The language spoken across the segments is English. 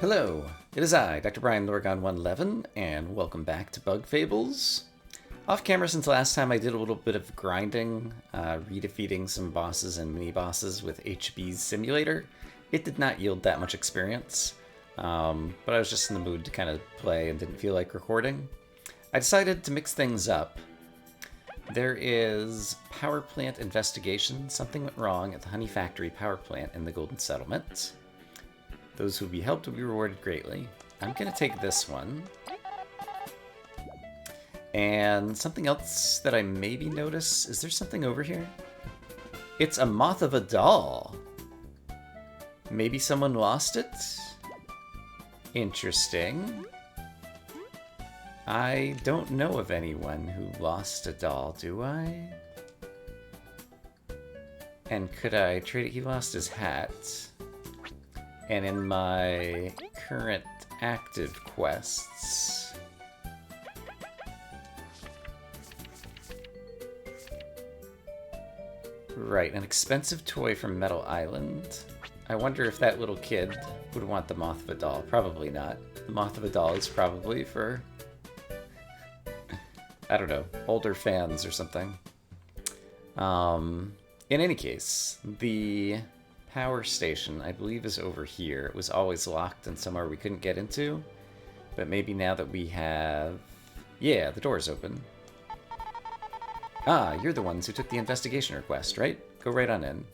Hello, it is I, Dr. Brian Lorgon111, and welcome back to Bug Fables. Off camera since last time I did a little bit of grinding, redefeating some bosses and mini-bosses with HB's simulator. It did not yield that much experience, but I was just in the mood to kind of play and didn't feel like recording. I decided to mix things up. There is power plant investigation. Something went wrong at the Honey Factory power plant in the Golden Settlement. Those who will be helped will be rewarded greatly. I'm going to take this one. And something else that I maybe notice, is there something over here? It's a moth of a doll. Maybe someone lost it? Interesting. I don't know of anyone who lost a doll, do I? And could I trade it? He lost his hat. And in my current active quests, right, an expensive toy from Metal Island. I wonder if that little kid would want the Moth of a Doll. Probably not. The Moth of a Doll is probably for, I don't know, older fans or something. In any case, the power station, I believe, is over here. It was always locked and somewhere we couldn't get into. But maybe now that we have... Yeah, the door's open. Ah, you're the ones who took the investigation request, right? Go right on in.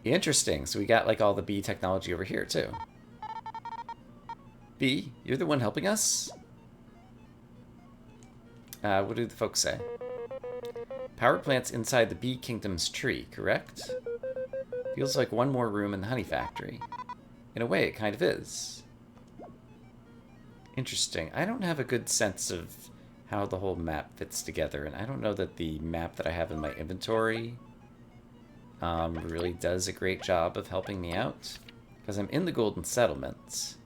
Interesting. So we got, like, all the bee technology over here, too. Bee, you're the one helping us? What do the folks say? Power plant's inside the Bee Kingdom's tree, correct? Feels like one more room in the honey factory. In a way, it kind of is. Interesting. I don't have a good sense of how the whole map fits together, and I don't know that the map that I have in my inventory really does a great job of helping me out. Because I'm in the Golden Settlement.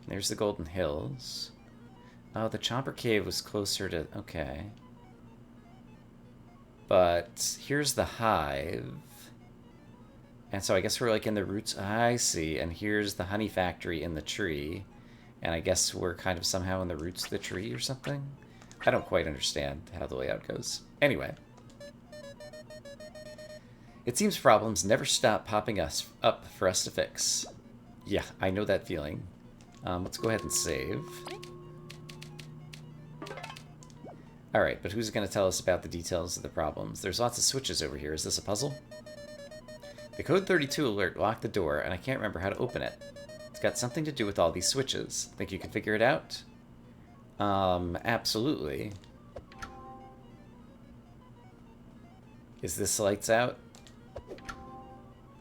There's the Golden Hills. Oh, the Chomper Cave was closer to... Okay. But here's the hive. And so I guess we're like in the roots. I see. And here's the honey factory in the tree. And I guess we're kind of somehow in the roots of the tree or something. I don't quite understand how the layout goes. Anyway. It seems problems never stop popping us up for us to fix. Yeah, I know that feeling. Let's go ahead and save. Alright, but who's going to tell us about the details of the problems? There's lots of switches over here. Is this a puzzle? The code 32 alert locked the door, and I can't remember how to open it. It's got something to do with all these switches. Think you can figure it out? Absolutely. Is this lights out?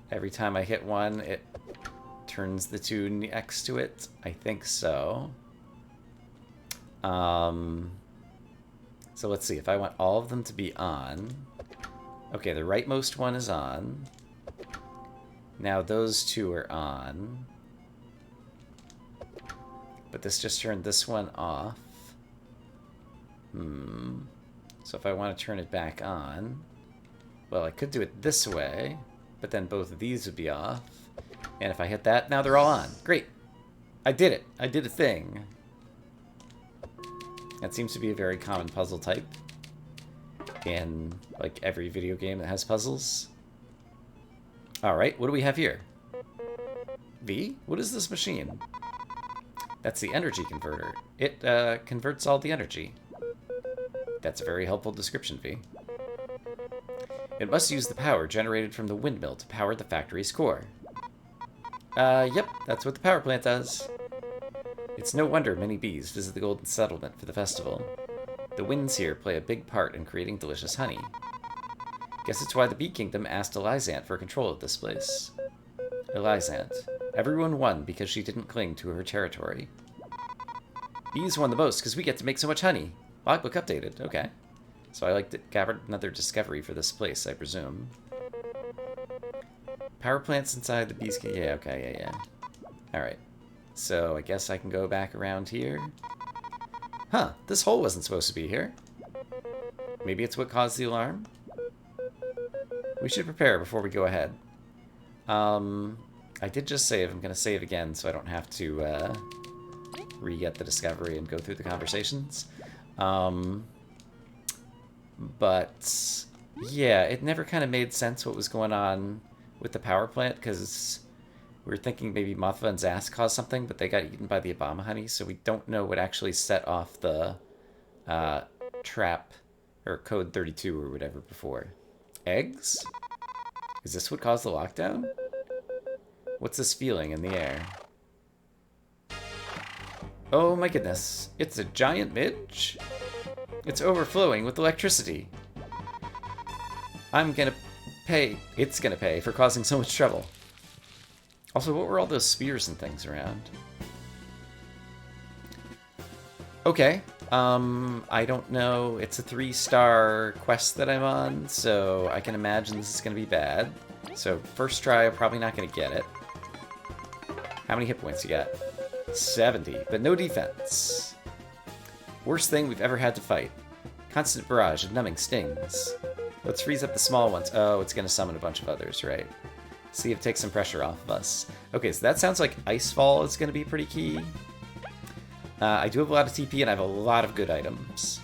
Every time I hit one, it turns the two next to it? I think so. So let's see, if I want all of them to be on... Okay, the rightmost one is on. Now those two are on. But this just turned this one off. So if I want to turn it back on... Well, I could do it this way, but then both of these would be off. And if I hit that, now they're all on. Great! I did it! I did a thing! That seems to be a very common puzzle type in, like, every video game that has puzzles. Alright, what do we have here? V? What is this machine? That's the energy converter. It, converts all the energy. That's a very helpful description, V. It must use the power generated from the windmill to power the factory's core. Yep, that's what the power plant does. It's no wonder many bees visit the Golden Settlement for the festival. The winds here play a big part in creating delicious honey. Guess it's why the Bee Kingdom asked Elizant for control of this place. Elizant. Everyone won because she didn't cling to her territory. Bees won the most because we get to make so much honey. Logbook updated. Okay. So I gathered another discovery for this place, I presume. Power plants inside the bees... Yeah, okay, yeah. Alright. So I guess I can go back around here. Huh, this hole wasn't supposed to be here. Maybe it's what caused the alarm? We should prepare before we go ahead. I did just save. I'm going to save again so I don't have to re-get the discovery and go through the conversations. But yeah, it never kind of made sense what was going on with the power plant, because we were thinking maybe Mothra and Zast caused something, but they got eaten by the Obama honey, so we don't know what actually set off the trap, or code 32 or whatever before. Eggs? Is this what caused the lockdown? What's this feeling in the air? Oh my goodness, it's a giant midge? It's overflowing with electricity. I'm gonna pay, it's gonna pay for causing so much trouble. Also, what were all those spears and things around? Okay, I don't know. It's a 3-star quest that I'm on, so I can imagine this is gonna be bad. So first try, I'm probably not gonna get it. How many hit points you got? 70, but no defense. Worst thing we've ever had to fight. Constant barrage of numbing stings. Let's freeze up the small ones. Oh, it's gonna summon a bunch of others, right? See if it takes some pressure off of us. Okay, so that sounds like Icefall is gonna be pretty key. I do have a lot of TP and I have a lot of good items.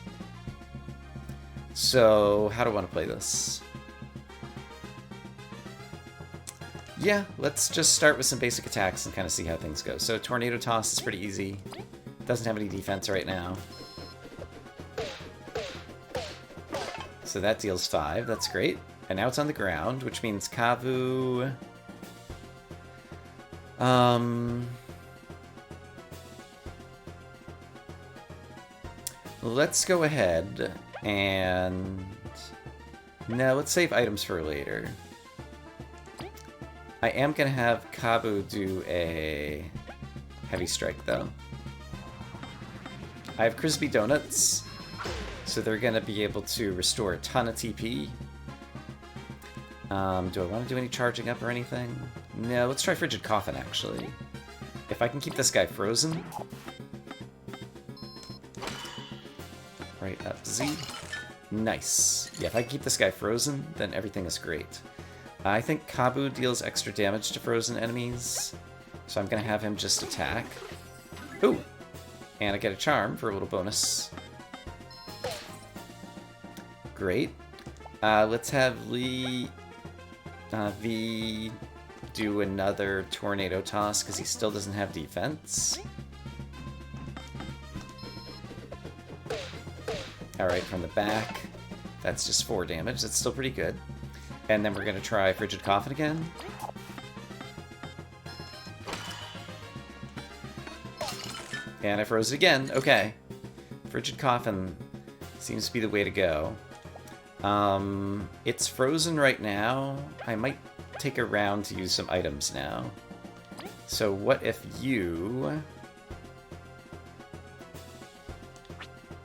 So, how do I want to play this? Yeah, let's just start with some basic attacks and kind of see how things go. So, Tornado Toss is pretty easy. Doesn't have any defense right now. So that deals 5, that's great. And now it's on the ground, which means Kavu... Let's go ahead and... No, let's save items for later. I am going to have Kabu do a heavy strike, though. I have Crispy Donuts, so they're going to be able to restore a ton of TP. Do I want to do any charging up or anything? No, let's try Frigid Coffin, actually. If I can keep this guy frozen... Right up Z. Nice. Yeah, if I can keep this guy frozen, then everything is great. I think Kabu deals extra damage to frozen enemies, so I'm going to have him just attack. Ooh! And I get a charm for a little bonus. Great. Let's have V do another Tornado Toss, because he still doesn't have defense. Alright, from the back. That's just 4 damage. That's still pretty good. And then we're going to try Frigid Coffin again. And I froze it again. Okay. Frigid Coffin seems to be the way to go. It's frozen right now. I might take a round to use some items now. So what if you...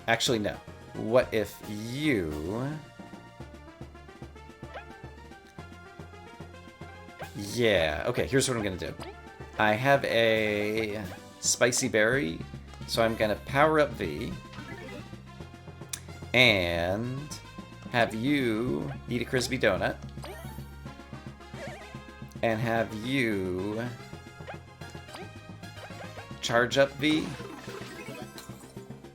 Actually, no. What if you... Yeah, okay, here's what I'm gonna do. I have a Spicy Berry, so I'm gonna power up V, and have you eat a Crispy Donut, and have you charge up V.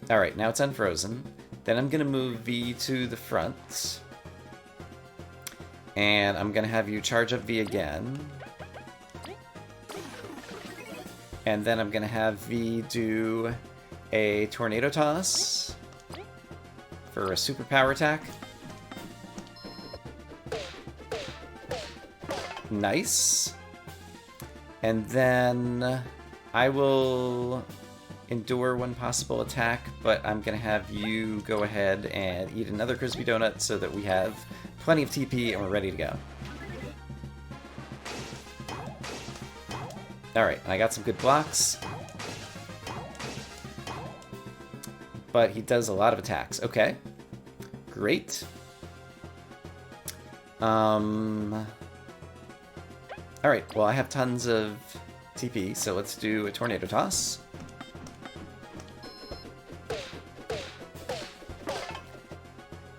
Alright, now it's unfrozen. Then I'm gonna move V to the front. And I'm gonna have you charge up V again. And then I'm gonna have V do a Tornado Toss for a superpower attack. Nice. And then I will endure one possible attack, but I'm gonna have you go ahead and eat another Crispy Donut so that we have plenty of TP and we're ready to go. Alright, I got some good blocks. But he does a lot of attacks. Okay. Great. Alright, well I have tons of TP, so let's do a Tornado Toss.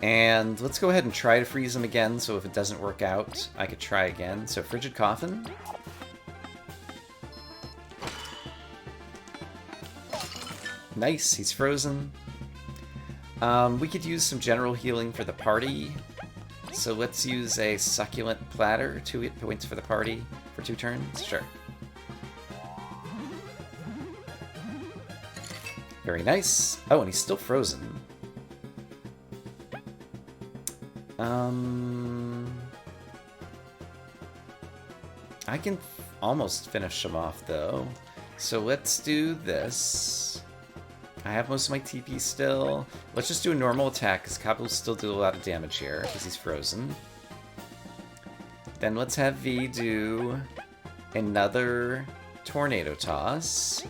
And let's go ahead and try to freeze him again, so if it doesn't work out, I could try again. So Frigid Coffin. Nice, he's frozen. We could use some general healing for the party. So let's use a Succulent Platter, 2 hit points for the party for 2 turns. Sure. Very nice. Oh, and he's still frozen. I can almost finish him off, though. So let's do this. I have most of my TP still. Let's just do a normal attack, because Kabu will still do a lot of damage here, because he's frozen. Then let's have V do another Tornado Toss.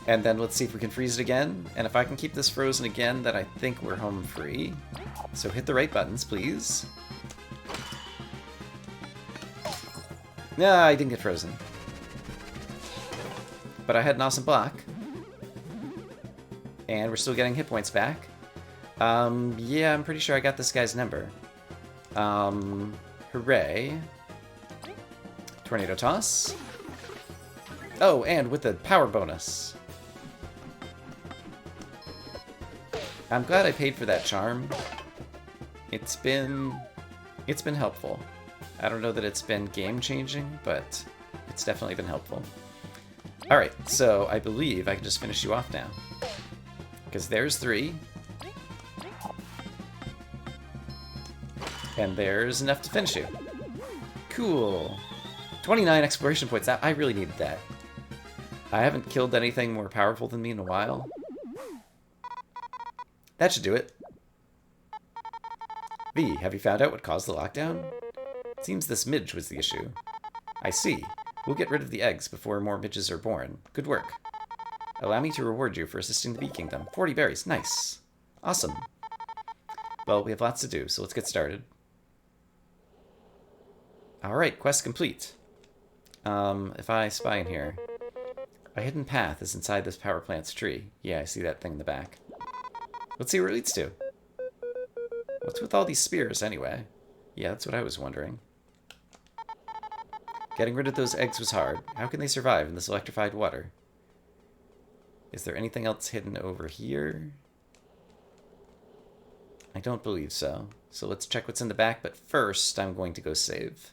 And then let's see if we can freeze it again. And if I can keep this frozen again, then I think we're home free. So hit the right buttons, please. No, I didn't get frozen. But I had an awesome block. And we're still getting hit points back. Yeah, I'm pretty sure I got this guy's number. Hooray. Tornado Toss. Oh, and with the power bonus. I'm glad I paid for that charm. It's been helpful. I don't know that it's been game-changing, but it's definitely been helpful. Alright, so I believe I can just finish you off now. Because there's 3. And there's enough to finish you. Cool. 29 exploration points. I really needed that. I haven't killed anything more powerful than me in a while. That should do it. V, have you found out what caused the lockdown? It seems this midge was the issue. I see. We'll get rid of the eggs before more midges are born. Good work. Allow me to reward you for assisting the Bee Kingdom. 40 berries. Nice. Awesome. Well, we have lots to do, so let's get started. Alright, quest complete. If I spy in here. A hidden path is inside this power plant's tree. Yeah, I see that thing in the back. Let's see where it leads to. What's with all these spears, anyway? Yeah, that's what I was wondering. Getting rid of those eggs was hard. How can they survive in this electrified water? Is there anything else hidden over here? I don't believe so. So let's check what's in the back, but first I'm going to go save.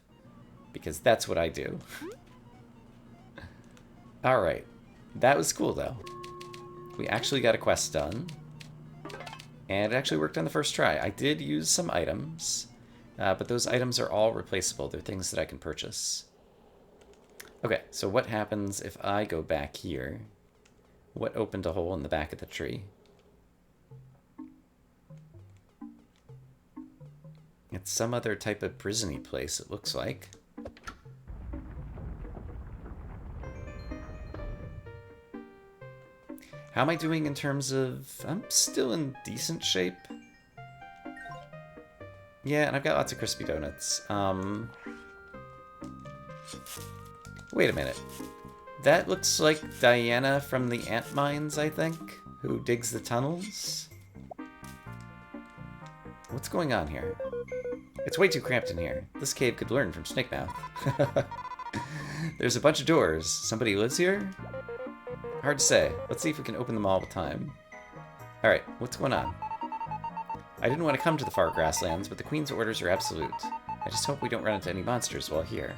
Because that's what I do. Alright. That was cool, though. We actually got a quest done. And it actually worked on the first try. I did use some items, but those items are all replaceable. They're things that I can purchase. Okay, so what happens if I go back here? What opened a hole in the back of the tree? It's some other type of prison-y place, it looks like. How am I doing in terms of... I'm still in decent shape. Yeah, and I've got lots of crispy donuts. Wait a minute. That looks like Diana from the ant mines, I think, who digs the tunnels. What's going on here? It's way too cramped in here. This cave could learn from Snake Mouth. There's a bunch of doors. Somebody lives here? Hard to say. Let's see if we can open them all the time. Alright, what's going on? I didn't want to come to the far grasslands, but the Queen's orders are absolute. I just hope we don't run into any monsters while here.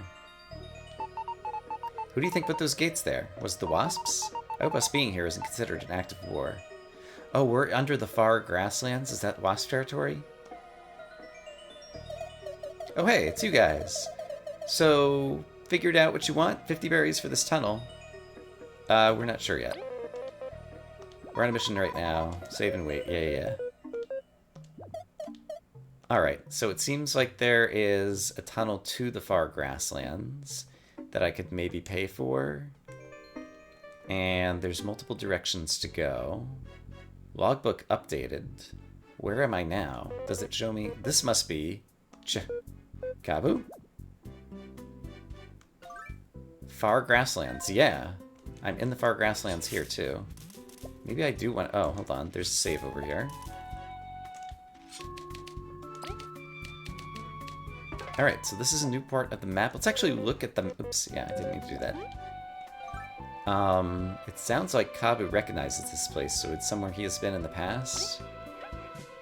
Who do you think put those gates there? Was it the wasps? I hope us being here isn't considered an act of war. Oh, we're under the far grasslands? Is that wasp territory? Oh hey, it's you guys. So, figured out what you want? 50 berries for this tunnel. We're not sure yet. We're on a mission right now. Save and wait. Yeah. Alright, so it seems like there is a tunnel to the far grasslands that I could maybe pay for. And there's multiple directions to go. Logbook updated. Where am I now? Does it show me? This must be... Kabu? Far grasslands, yeah. I'm in the far grasslands here, too. Maybe I do want... Oh, hold on. There's a save over here. Alright, so this is a new part of the map. Let's actually look at the... Oops, yeah, I didn't mean to do that. It sounds like Kabu recognizes this place, so it's somewhere he has been in the past.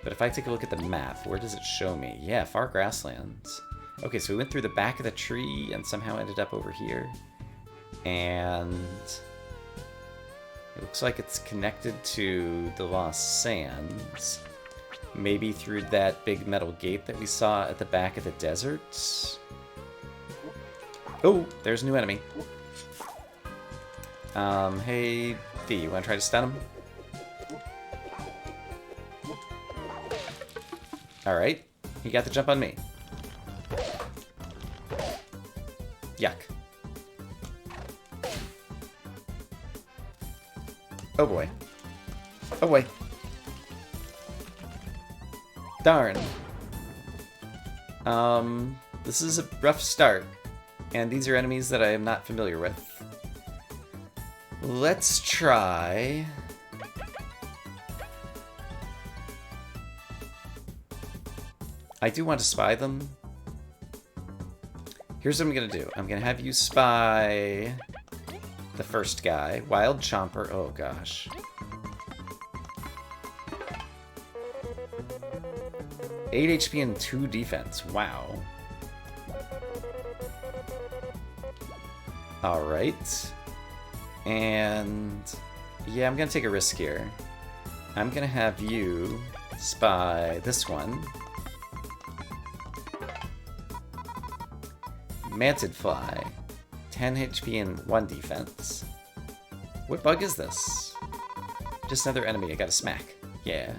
But if I take a look at the map, where does it show me? Yeah, far grasslands. Okay, so we went through the back of the tree and somehow ended up over here. And it looks like it's connected to the Lost Sands. Maybe through that big metal gate that we saw at the back of the desert. Oh, there's a new enemy. Hey, V, you want to try to stun him? Alright, he got the jump on me. Yuck. Oh boy. Oh boy. Darn. This is a rough start, and these are enemies that I am not familiar with. Let's try... I do want to spy them. Here's what I'm gonna do. I'm gonna have you spy the first guy. Wild Chomper. Oh gosh. 8 HP and 2 defense. Wow. Alright. And yeah, I'm gonna take a risk here. I'm gonna have you spy this one. Mantid Fly. 10 HP and 1 defense. What bug is this? Just another enemy I gotta smack. Yeah.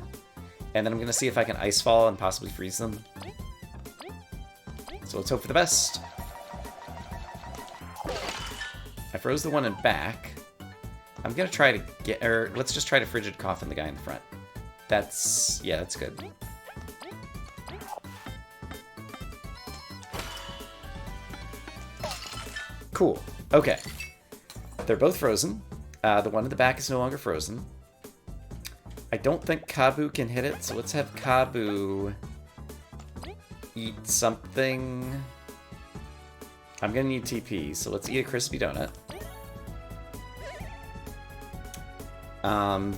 And then I'm gonna see if I can Ice Fall and possibly freeze them. So let's hope for the best. I froze the one in back. I'm gonna try to get, or let's just try to Frigid Coffin the guy in the front. That's, yeah, that's good. Cool. Okay. They're both frozen. The one in the back is no longer frozen. I don't think Kabu can hit it, so let's have Kabu eat something. I'm gonna need TP, so let's eat a crispy donut.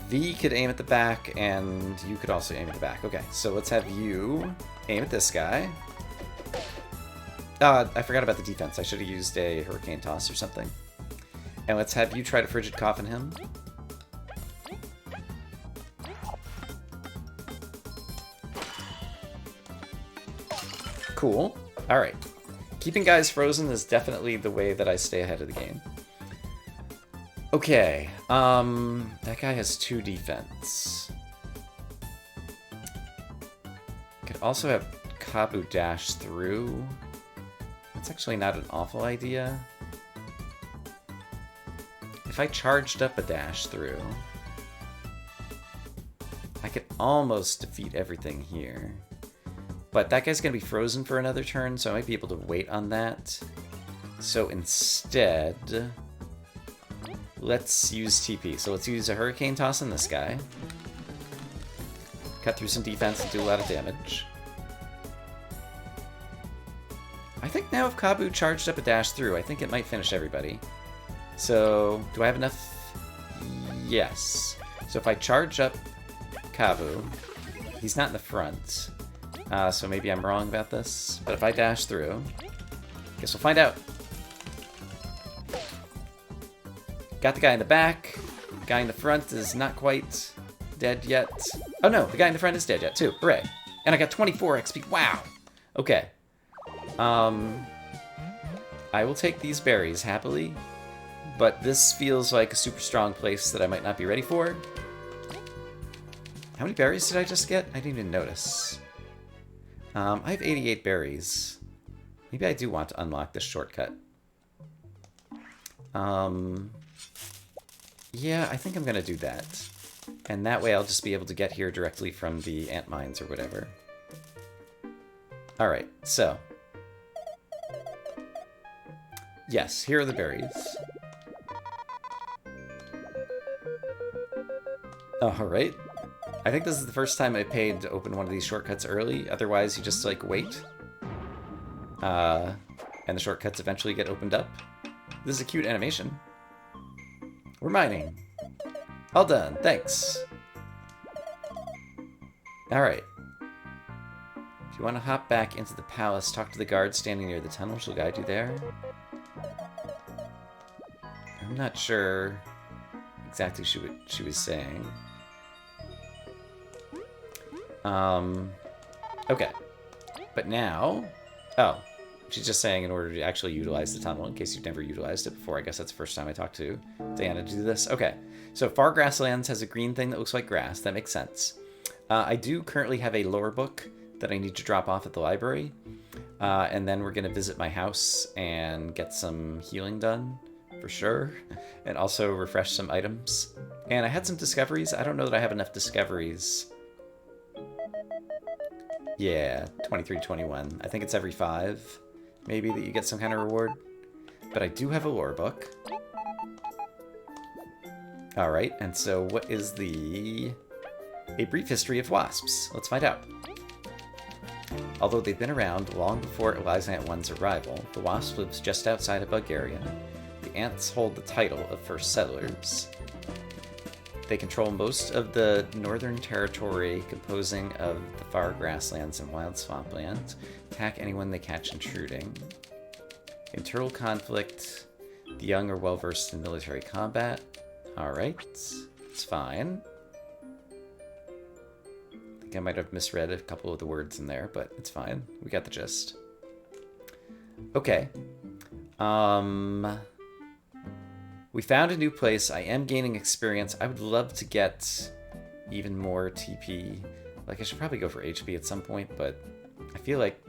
V could aim at the back, and you could also aim at the back. Okay, so let's have you aim at this guy. I forgot about the defense. I should have used a Hurricane Toss or something. And let's have you try to Frigid Coffin him. Cool. Alright. Keeping guys frozen is definitely the way that I stay ahead of the game. Okay. That guy has 2 defense. Could also have Kabu dash through. That's actually not an awful idea. If I charged up a dash through, I could almost defeat everything here. But that guy's going to be frozen for another turn, so I might be able to wait on that. So instead, let's use TP. So let's use a Hurricane Toss on this guy. Cut through some defense and do a lot of damage. I think now if Kabu charged up a dash through, I think it might finish everybody. So, do I have enough? Yes. So if I charge up Kabu, he's not in the front. So maybe I'm wrong about this. But if I dash through, guess we'll find out. Got the guy in the back. Guy in the front is not quite dead yet. Oh no, the guy in the front is dead yet too. Hooray. And I got 24 XP. Wow. Okay. I will take these berries happily, but this feels like a super strong place that I might not be ready for. How many berries did I just get? I didn't even notice. I have 88 berries. Maybe I do want to unlock this shortcut. Yeah, I think I'm gonna do that. And that way I'll just be able to get here directly from the ant mines or whatever. Alright, so. Yes, here are the berries. Alright. I think this is the first time I paid to open one of these shortcuts early. Otherwise, you just, like, wait. And the shortcuts eventually get opened up. This is a cute animation. We're mining. All done. Thanks. Alright. If you want to hop back into the palace, talk to the guard standing near the tunnel. She'll guide you there. I'm not sure exactly what she was saying. Okay. But now... Oh. She's just saying in order to actually utilize the tunnel, in case you've never utilized it before. I guess that's the first time I talked to Diana to do this. Okay. So Far Grasslands has a green thing that looks like grass. That makes sense. I do currently have a lore book that I need to drop off at the library. And then we're going to visit my house and get some healing done, for sure. And also refresh some items. And I had some discoveries. I don't know that I have enough discoveries. Yeah, 23, 21. I think it's every 5, maybe, that you get some kind of reward. But I do have a lore book. Alright, and so what is the... A brief history of wasps. Let's find out. Although they've been around long before Eliza Ant 1's arrival, the wasp lives just outside of Bulgaria. The ants hold the title of first settlers. They control most of the northern territory composing of the far grasslands and wild swamplands. Attack anyone they catch intruding. Internal conflict. The young are well versed in military combat. Alright, it's fine. I think I might have misread a couple of the words in there, but it's fine. We got the gist. Okay. We found a new place. I am gaining experience. I would love to get even more TP. Like, I should probably go for HP at some point, but I feel like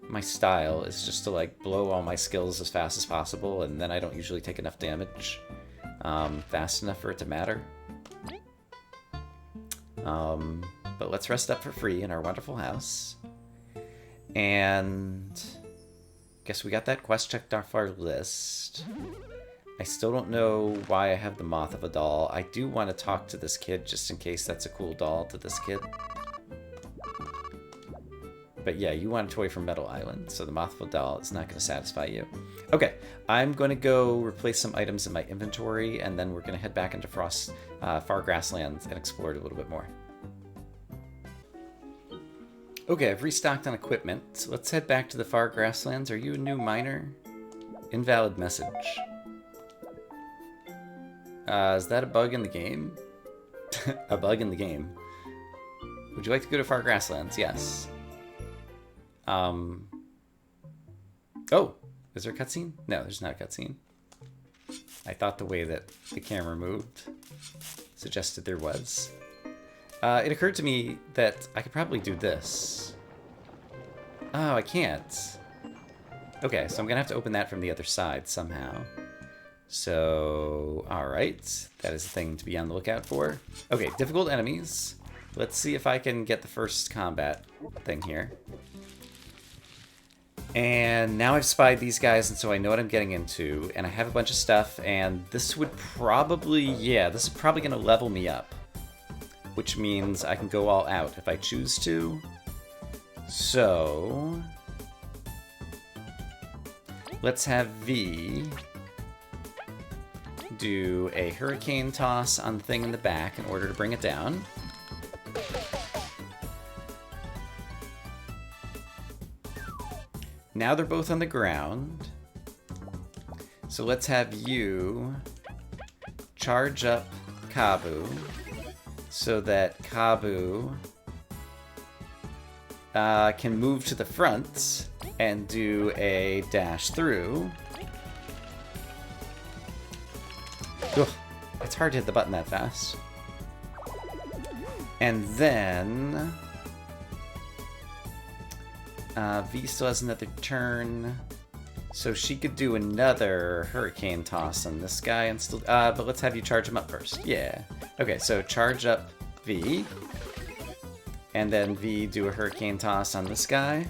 my style is just to, like, blow all my skills as fast as possible, and then I don't usually take enough damage fast enough for it to matter. But let's rest up for free in our wonderful house. And guess we got that quest checked off our list. I still don't know why I have the Moth of a doll. I do want to talk to this kid just in case that's a cool doll to this kid. But yeah, you want a toy from Metal Island, so the Moth of a doll is not going to satisfy you. Okay, I'm going to go replace some items in my inventory, and then we're going to head back into Far Grasslands and explore it a little bit more. Okay, I've restocked on equipment. Let's head back to the Far Grasslands. Are you a new miner? Invalid message. Is that a bug in the game? A bug in the game. Would you like to go to Far Grasslands? Yes. Oh, is there a cutscene? No, there's not a cutscene. I thought the way that the camera moved suggested there was. It occurred to me that I could probably do this. Oh, I can't. Okay, so I'm gonna have to open that from the other side somehow. So, alright. That is a thing to be on the lookout for. Okay, difficult enemies. Let's see if I can get the first combat thing here. And now I've spied these guys, and so I know what I'm getting into. And I have a bunch of stuff, and this would probably... Yeah, this is probably going to level me up. Which means I can go all out if I choose to. So... let's have V... do a hurricane toss on the thing in the back in order to bring it down. Now they're both on the ground. So let's have you charge up Kabu so that Kabu can move to the front and do a dash through. Ugh, it's hard to hit the button that fast. And then... V still has another turn. So she could do another hurricane toss on this guy and still... but let's have you charge him up first. Yeah. Okay, so charge up V. And then V do a hurricane toss on this guy.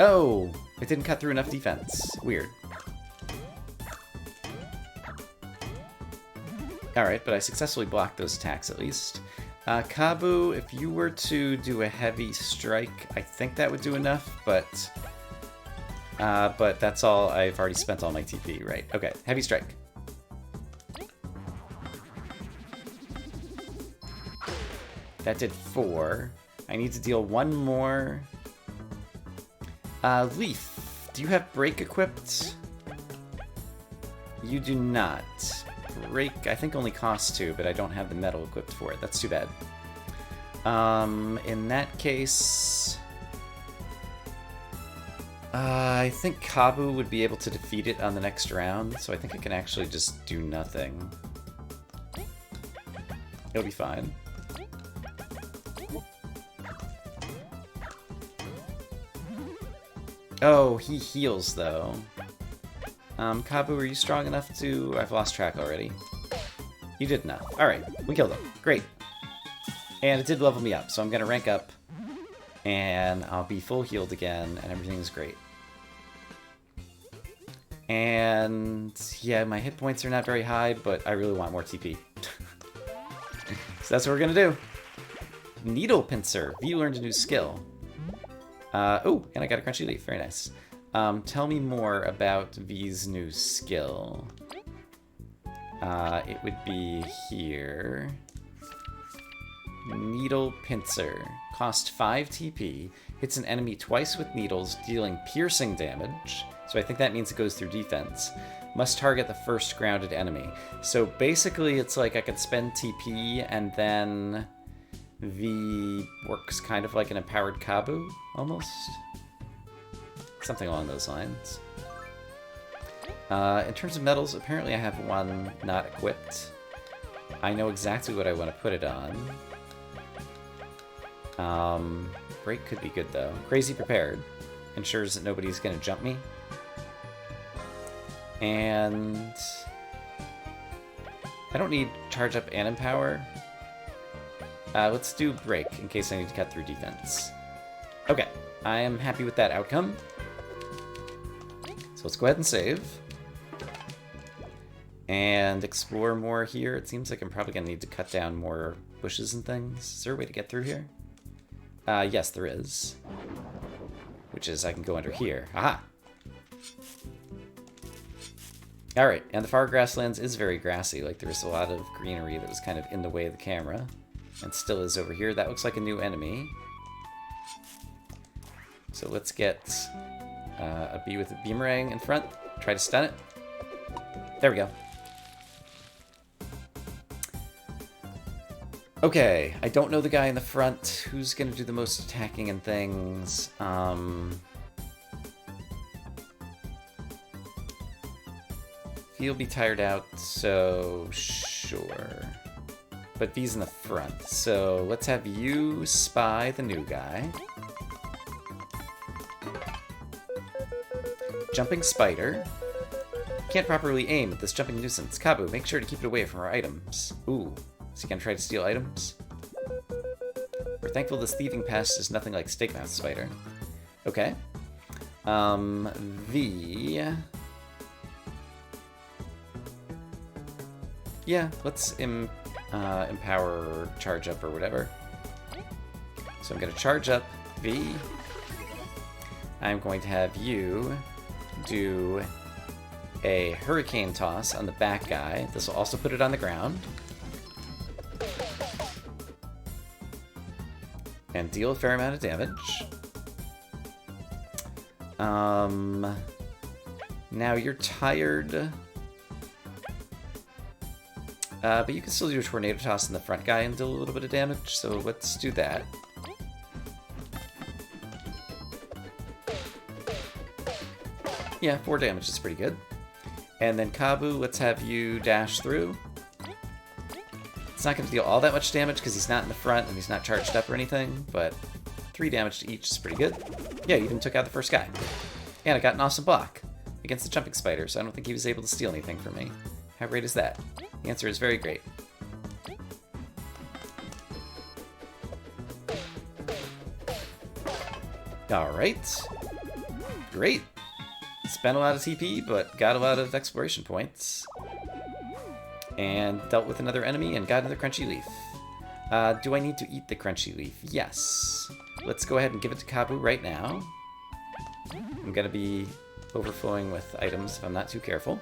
Oh! It didn't cut through enough defense. Weird. Alright, but I successfully blocked those attacks at least. Kabu, if you were to do a heavy strike, I think that would do enough, but that's all. I've already spent all my TP, right? Okay, heavy strike. That did 4. I need to deal 1 more. Leaf, do you have break equipped? You do not. Break, I think, only costs 2, but I don't have the metal equipped for it. That's too bad. In that case... I think Kabu would be able to defeat it on the next round, so I think it can actually just do nothing. It'll be fine. Oh, he heals, though. Kabu, are you strong enough to... I've lost track already. You did enough. Alright, we killed him. Great. And it did level me up, so I'm gonna rank up. And I'll be full healed again, and everything's great. And... yeah, my hit points are not very high, but I really want more TP. So that's what we're gonna do. Needle Pincer. You learned a new skill. Oh, and I got a crunchy leaf. Very nice. Tell me more about V's new skill. It would be here. Needle Pincer. Cost 5 TP. Hits an enemy twice with needles, dealing piercing damage. So I think that means it goes through defense. Must target the first grounded enemy. So basically it's like I could spend TP and then V works kind of like an empowered Kabu, almost. Something along those lines. In terms of medals, apparently I have one not equipped. I know exactly what I want to put it on. Break could be good, though. Crazy Prepared. Ensures that nobody's going to jump me. And... I don't need Charge Up and Empower. Let's do Break, in case I need to cut through defense. Okay, I am happy with that outcome. So let's go ahead and save. And explore more here. It seems like I'm probably going to need to cut down more bushes and things. Is there a way to get through here? Yes, there is. Which is, I can go under here. Aha! Alright, and the far grasslands is very grassy. Like, there was a lot of greenery that was kind of in the way of the camera. And still is over here. That looks like a new enemy. So let's get a bee with a beamerang in front. Try to stun it. There we go. Okay, I don't know the guy in the front. Who's going to do the most attacking and things? He'll be tired out, so sure. But V's in the front, so let's have you spy the new guy. Jumping Spider. Can't properly aim at this jumping nuisance. Kabu, make sure to keep it away from our items. Ooh, is he gonna try to steal items? We're thankful this thieving pest is nothing like Steakmouth Spider. Okay. V... yeah, let's empower Charge Up or whatever. So I'm going to Charge Up V. I'm going to have you do a Hurricane Toss on the back guy. This will also put it on the ground. And deal a fair amount of damage. Now you're tired. But you can still do a Tornado Toss in the front guy and deal a little bit of damage, so let's do that. Yeah, 4 damage is pretty good. And then Kabu, let's have you dash through. It's not going to deal all that much damage because he's not in the front and he's not charged up or anything, but 3 damage to each is pretty good. Yeah, you even took out the first guy. And I got an awesome block against the Jumping Spider, so I don't think he was able to steal anything from me. How great is that? The answer is very great. Alright. Great. Spent a lot of TP, but got a lot of exploration points. And dealt with another enemy and got another crunchy leaf. Do I need to eat the crunchy leaf? Yes. Let's go ahead and give it to Kabu right now. I'm going to be overflowing with items if I'm not too careful.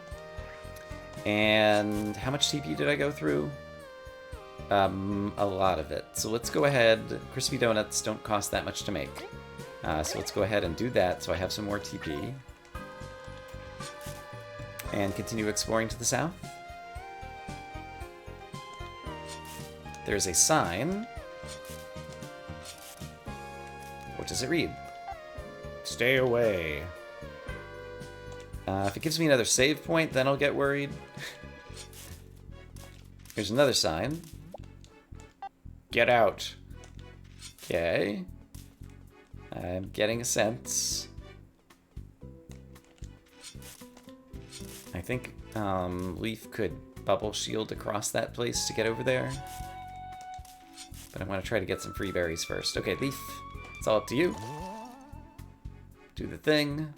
And how much TP did I go through? A lot of it. So let's go ahead. Crispy donuts don't cost that much to make. So let's go ahead and do that so I have some more TP. And continue exploring to the south. There's a sign. What does it read? Stay away. If it gives me another save point, then I'll get worried. Here's another sign. Get out. Okay. I'm getting a sense. I think Leaf could bubble shield across that place to get over there. But I want to try to get some free berries first. Okay, Leaf, it's all up to you. Do the thing.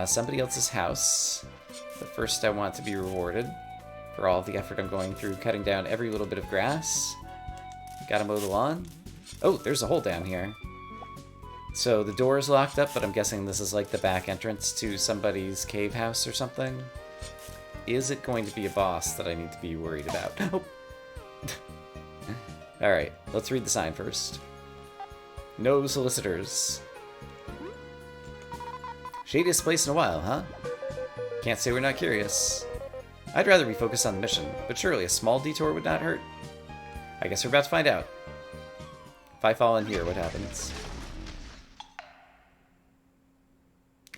Somebody else's house. But first I want to be rewarded for all the effort I'm going through cutting down every little bit of grass. Gotta mow the lawn. Oh, there's a hole down here. So the door is locked up, but I'm guessing this is like the back entrance to somebody's cave house or something. Is it going to be a boss that I need to be worried about? Oh. Alright, let's read the sign first. No solicitors. Shadiest place in a while, huh? Can't say we're not curious. I'd rather be focused on the mission, but surely a small detour would not hurt. I guess we're about to find out. If I fall in here, what happens?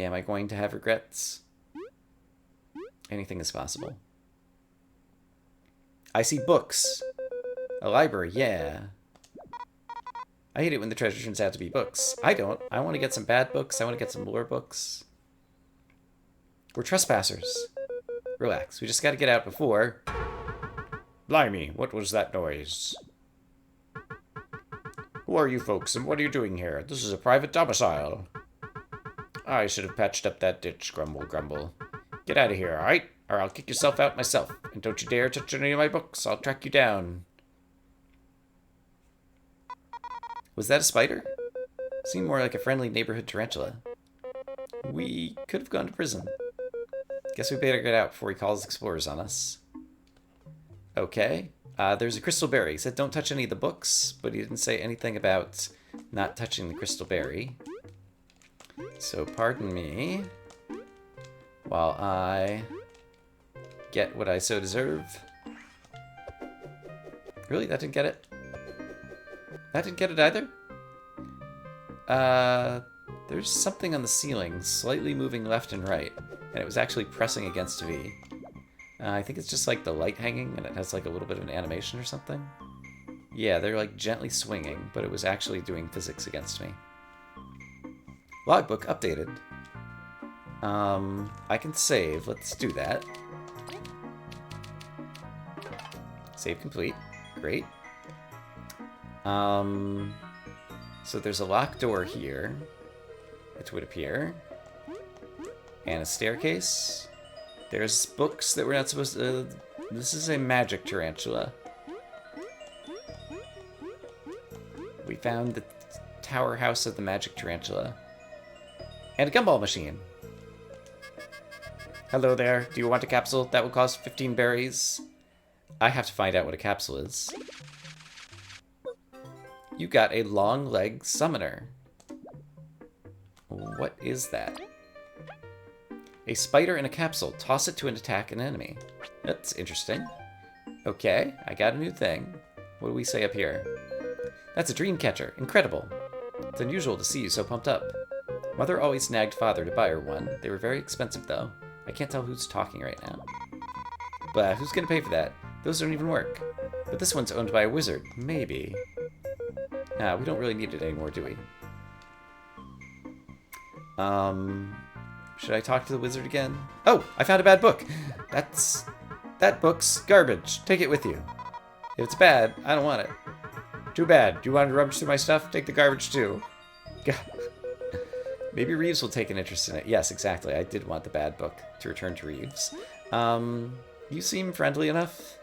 Am I going to have regrets? Anything is possible. I see books. A library, yeah. I hate it when the treasure turns out to be books. I don't. I want to get some bad books. I want to get some lore books. We're trespassers. Relax. We just got to get out before... Blimey, what was that noise? Who are you folks, and what are you doing here? This is a private domicile. I should have patched up that ditch, grumble, grumble. Get out of here, alright? Or I'll kick yourself out myself. And don't you dare touch any of my books. I'll track you down. Was that a spider? Seemed more like a friendly neighborhood tarantula. We could have gone to prison. Guess we better get out before he calls explorers on us. Okay. There's a crystal berry. He said don't touch any of the books, but he didn't say anything about not touching the crystal berry. So pardon me while I get what I so deserve. Really? That didn't get it? That didn't get it either? There's something on the ceiling slightly moving left and right, and it was actually pressing against V. I think it's just like the light hanging, and it has like a little bit of an animation or something. Yeah, they're like gently swinging, but it was actually doing physics against me. Logbook updated. I can save. Let's do that. Save complete. Great. So there's a locked door here, it would appear, and a staircase. There's books that we're not supposed to... this is a magic tarantula. We found the tower house of the magic tarantula. And a gumball machine. Hello there. Do you want a capsule? That will cost 15 berries. I have to find out what a capsule is. You got a long leg summoner. What is that? A spider in a capsule. Toss it to attack an enemy. That's interesting. Okay, I got a new thing. What do we say up here? That's a dream catcher. Incredible. It's unusual to see you so pumped up. Mother always nagged father to buy her one. They were very expensive, though. I can't tell who's talking right now. But who's gonna pay for that? Those don't even work. But this one's owned by a wizard. Maybe. We don't really need it anymore, do we? Should I talk to the wizard again? Oh, I found a bad book. That book's garbage. Take it with you. If it's bad, I don't want it. Too bad. Do you want to rummage through my stuff? Take the garbage too. Maybe Reeves will take an interest in it. Yes, exactly. I did want the bad book to return to Reeves. You seem friendly enough.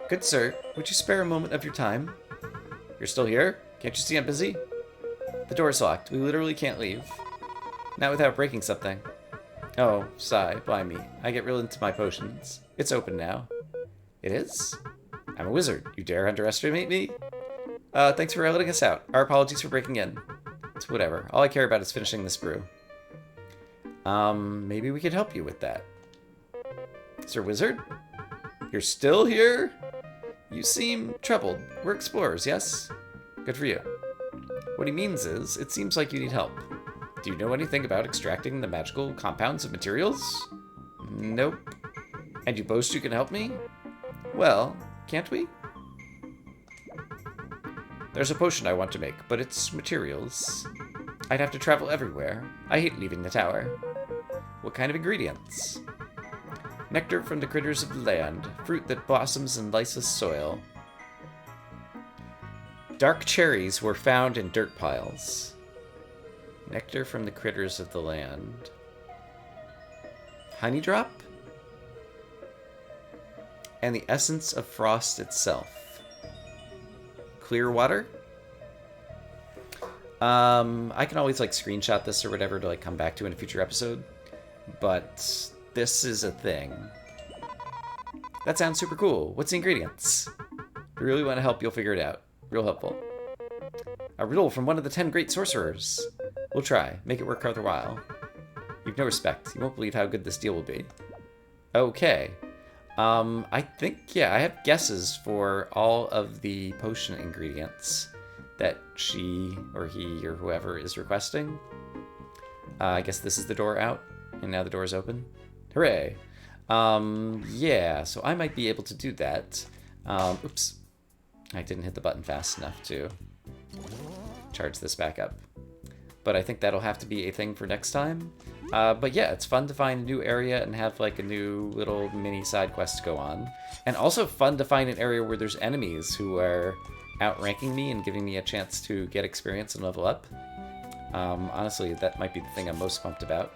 Good sir, would you spare a moment of your time? You're still here? Can't you see I'm busy? The door's locked. We literally can't leave. Not without breaking something. Oh, sigh, blind me. I get real into my potions. It's open now. It is? I'm a wizard. You dare underestimate me? Thanks for letting us out. Our apologies for breaking in. It's whatever. All I care about is finishing this brew. Maybe we could help you with that. Sir Wizard? You're still here? You seem troubled. We're explorers, yes? Good for you. What he means is, it seems like you need help. Do you know anything about extracting the magical compounds of materials? Nope. And you boast you can help me? Well, can't we? There's a potion I want to make, but it's materials. I'd have to travel everywhere. I hate leaving the tower. What kind of ingredients? Nectar from the critters of the land. Fruit that blossoms in liceless soil. Dark cherries were found in dirt piles. Nectar from the critters of the land. Honey drop? And the essence of frost itself. Clear water? I can always like screenshot this or whatever to like come back to in a future episode. But this is a thing. That sounds super cool. What's the ingredients? If you really want to help, you'll figure it out. Real helpful. A riddle from one of the 10 great sorcerers. We'll try. Make it work worth a while. You've no respect. You won't believe how good this deal will be. Okay. I think, yeah, I have guesses for all of the potion ingredients that she or he or whoever is requesting. I guess this is the door out, and now the door is open. Hooray! Yeah, so I might be able to do that. Oops. I didn't hit the button fast enough to charge this back up. But I think that'll have to be a thing for next time. But yeah, it's fun to find a new area and have like a new little mini side quest to go on. And also fun to find an area where there's enemies who are outranking me and giving me a chance to get experience and level up. Honestly, that might be the thing I'm most pumped about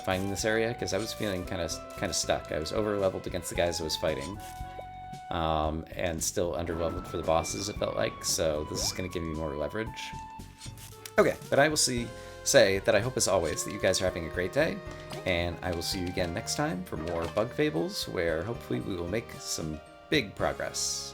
finding this area, because I was feeling kind of stuck. I was over-leveled against the guys I was fighting. And still under-leveled for the bosses, it felt like, so this is going to give me more leverage. Okay, but I will say that I hope as always that you guys are having a great day, and I will see you again next time for more Bug Fables, where hopefully we will make some big progress.